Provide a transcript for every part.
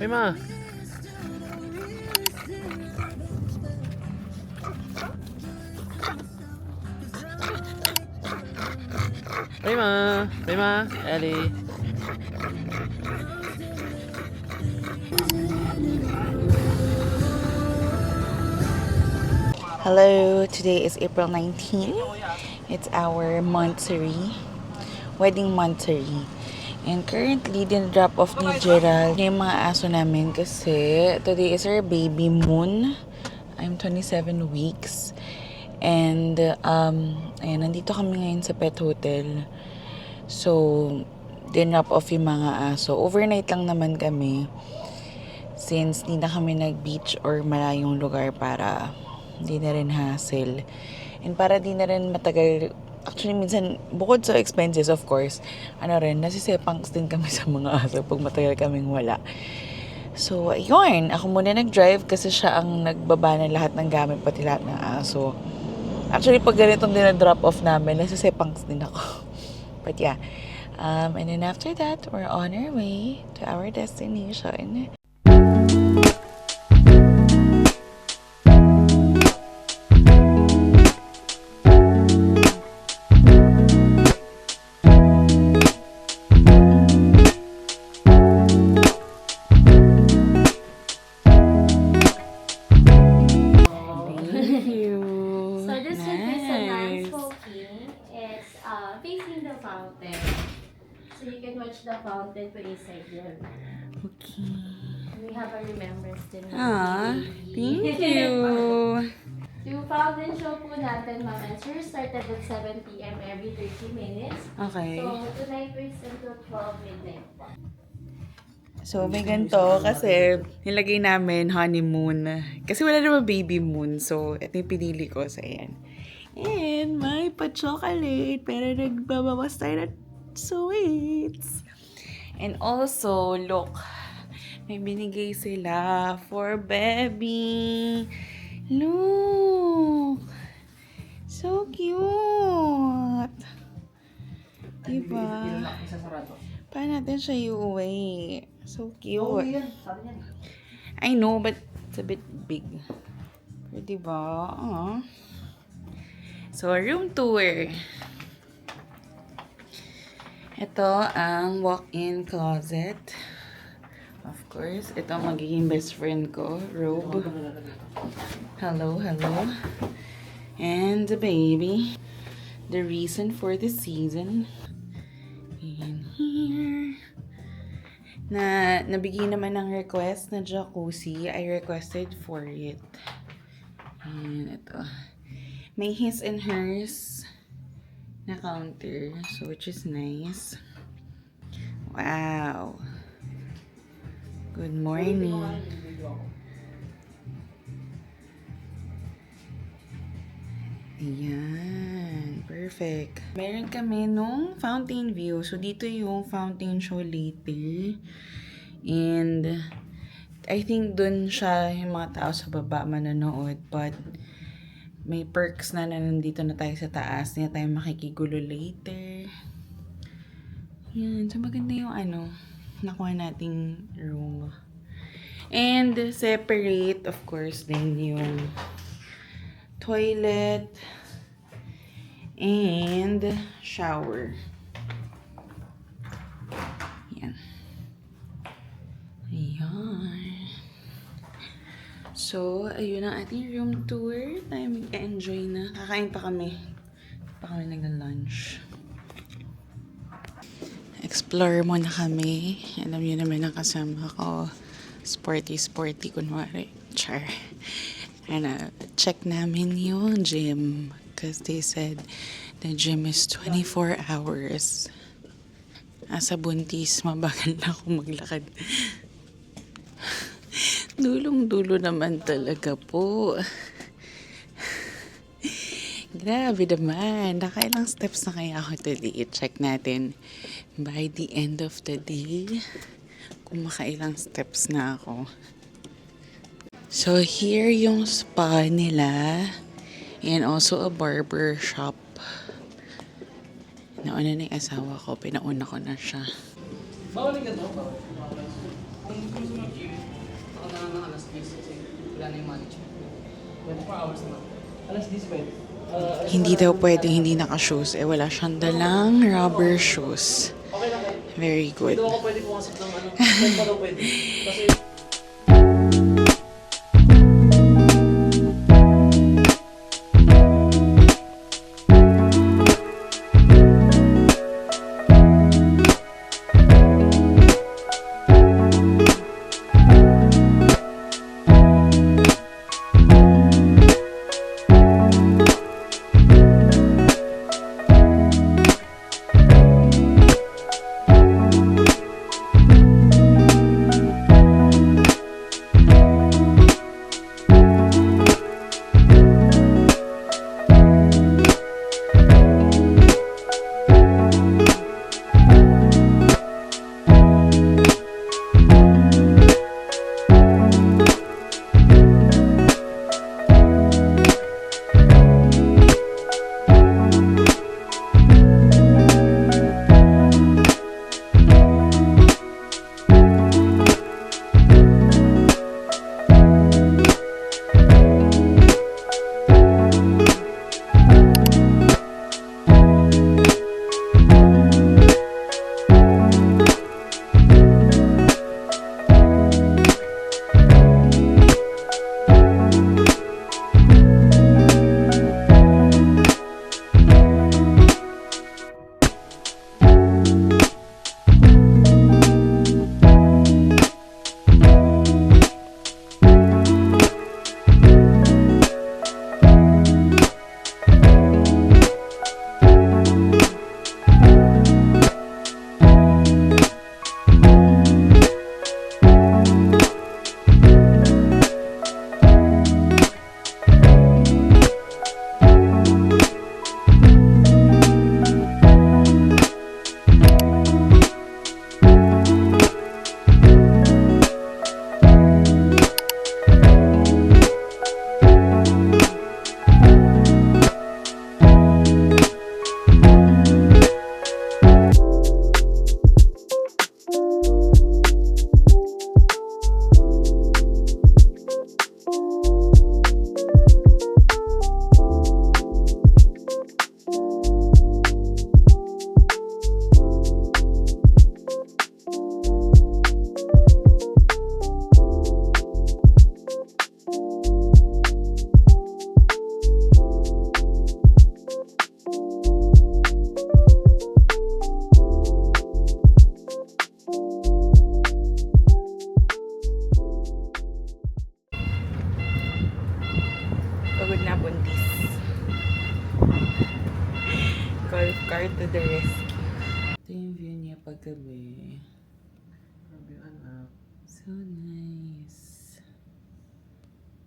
Ay, ma. Ay, ma. Ay, ma. Ellie. Hello, today is April 19. It's our monthsary, wedding monthsary. And currently, din-drop off ni Gerald yung mga aso namin kasi today is our Babymoon. I'm 27 weeks. And, ayan, nandito kami ngayon sa pet hotel. So, din-drop off yung mga aso. Overnight lang naman kami since hindi na kami nag-beach or malayong lugar para hindi na rin hassle. And para di na rin matagal, actually minsan, bukod sa expenses of course, nasisepangs din kami sa mga aso pag matagal kaming wala. So, ayun, ako muna nag-drive kasi siya ang nagbaba ng lahat ng gamit, pati lahat ng aso. Actually, pag ganitong dinadrop off namin, nasisepangs din ako. But yeah, and then after that, we're on our way to our destination. Facing the fountain. So you can watch the fountain to inside your room. Okay. We have a remembrance din. Thank you. Yung fountain show po natin, Ma'am Answer, started at 7 p.m. every 30 minutes. Okay. So tonight is until 12 midnight. So, may ganito kasi nilagay namin honeymoon. Kasi wala naman baby moon. So, ito yung pinili ko sa yan. And may pa-chocolate. Pero nagbabawas tayo ng sweets. And also, look. May binigay sila for baby. Look. So cute. Diba? Paano natin siya iuwi? So cute. I know, but it's a bit big. Pero diba? So, room tour. Ito ang walk-in closet. Of course, ito ang magiging best friend ko, Robe. Hello, hello. And the baby. The reason for the season. And here. Nabigyan naman ng request na jacuzzi. I requested for it. And ito. May his and hers na counter. So, which is nice. Wow. Good morning. Ayan. Perfect. Meron kami nung fountain view. So, dito yung fountain show later. And, I think dun siya yung mga tao sa baba manonood. But, may perks na nandito na tayo sa taas. Hindi na tayo makikigulo later. Yan. So, maganda yung nakuha nating room. And, separate, of course, din yung toilet and shower. Yan. Ayan. So, ayun ang ating room tour. Tayo mag-enjoy na. Kakain pa kami. Pa kami nag-lunch. Explore muna kami. Alam niyo naman ang kasama ko. Sporty, kunwari. Char. Check namin yung gym. Because they said the gym is 24 hours. Asa buntis, mabagal na ako maglakad. Dulong-dulo naman talaga po. Grabe naman. Nakailang steps na kaya ako today. I-check natin by the end of the day kung makailang steps na ako. So, here yung spa nila. And also a barber shop. Nauna na yung asawa ko. Pinauna ko na siya. Ako na lang ng alas 10 kasi wala na yung management. 24 hours na. Alas 10 pwede. Hindi daw pwede hindi naka-shoes. Eh, wala siyang dalang rubber shoes. Very good. Hindi ako pwede pumasok ng ano. Saan pa daw pwede? Kasi Pagod na buntis. Golf cart to the rescue. Ito yung view niya paggabi. So nice.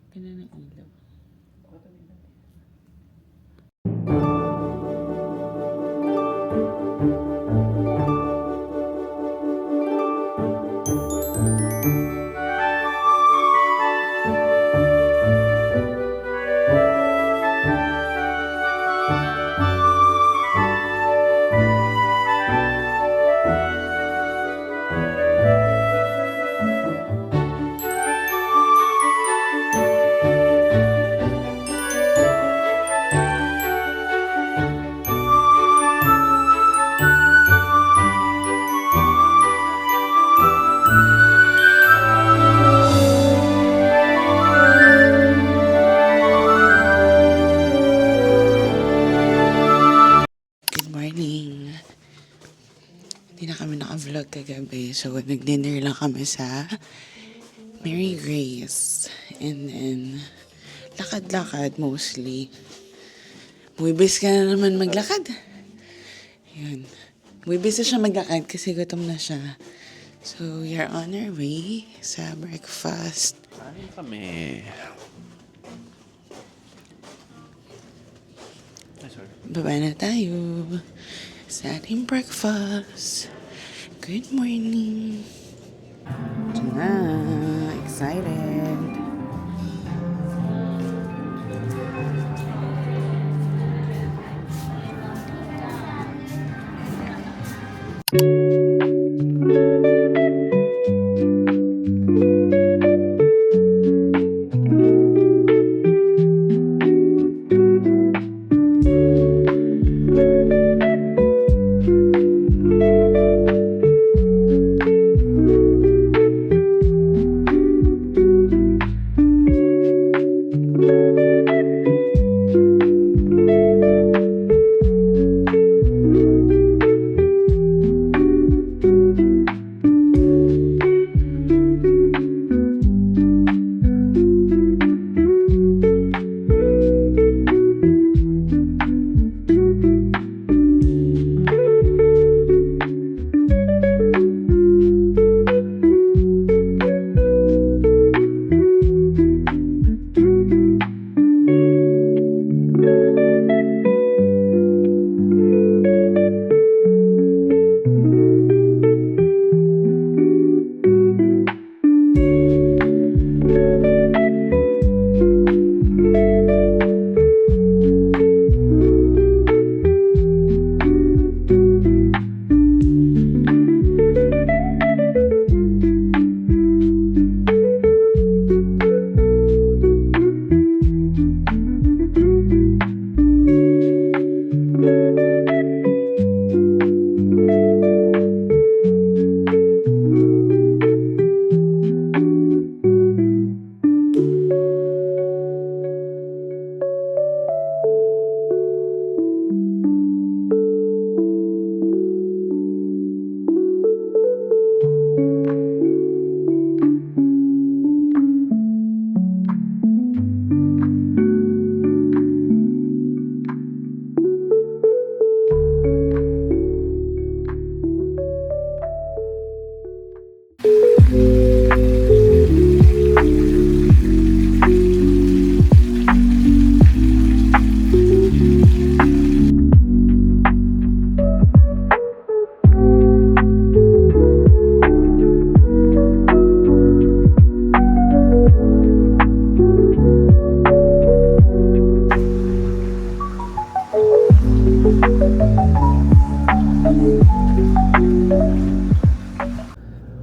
Ganda ng ilaw. Hindi na kami naka-vlog kagabi. So, nag-dinner lang kami sa Mary Grace. And then, lakad-lakad mostly. Buwibis ka na naman maglakad. Yun. Buwibis na siya maglakad kasi gutom na siya. So, we are on our way sa breakfast. Kain kami. Baba na tayo sa ating breakfast. Good morning. Ito na. Excited.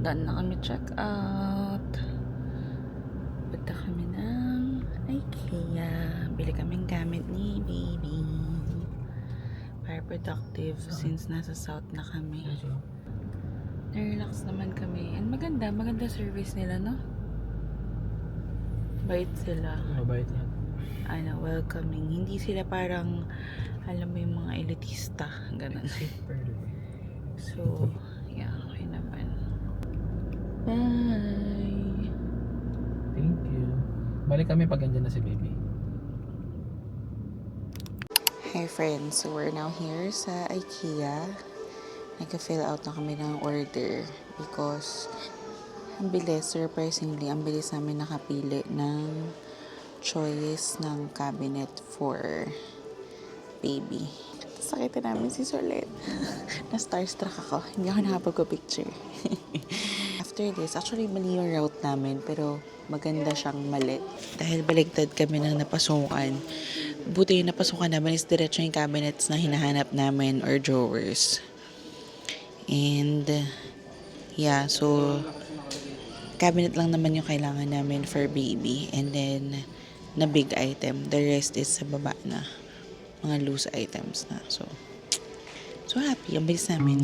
Done na kami check out. Punta kami ng IKEA. Bili kaming gamit ni baby. Para productive since nasa south na kami. Na-relax naman kami. And maganda service nila, no? Bait sila. Mabait yan. Welcoming. Hindi sila parang, alam mo yung mga elitista. Ganun. So, yeah, okay naman. Bye! Thank you. Balik kami pag andyan na si baby. Hi friends, so we're now here sa IKEA. Nag-fill out na kami ng order because ang bilis, surprisingly, ang bilis namin nakapili ng choice ng cabinet for baby. Sakita namin si Solet. Na-starstruck ako. Hindi ako nakapagpa-picture. After this, actually mali yung route namin pero maganda siyang mali. Dahil baligtad kami ng napasukan. Buti yung napasukan namin is diretso yung cabinets na hinahanap namin or drawers. And yeah, so cabinet lang naman yung kailangan namin for baby. And then na big item. The rest is sa baba na. Mga loose items na. So happy. Ang bilis namin.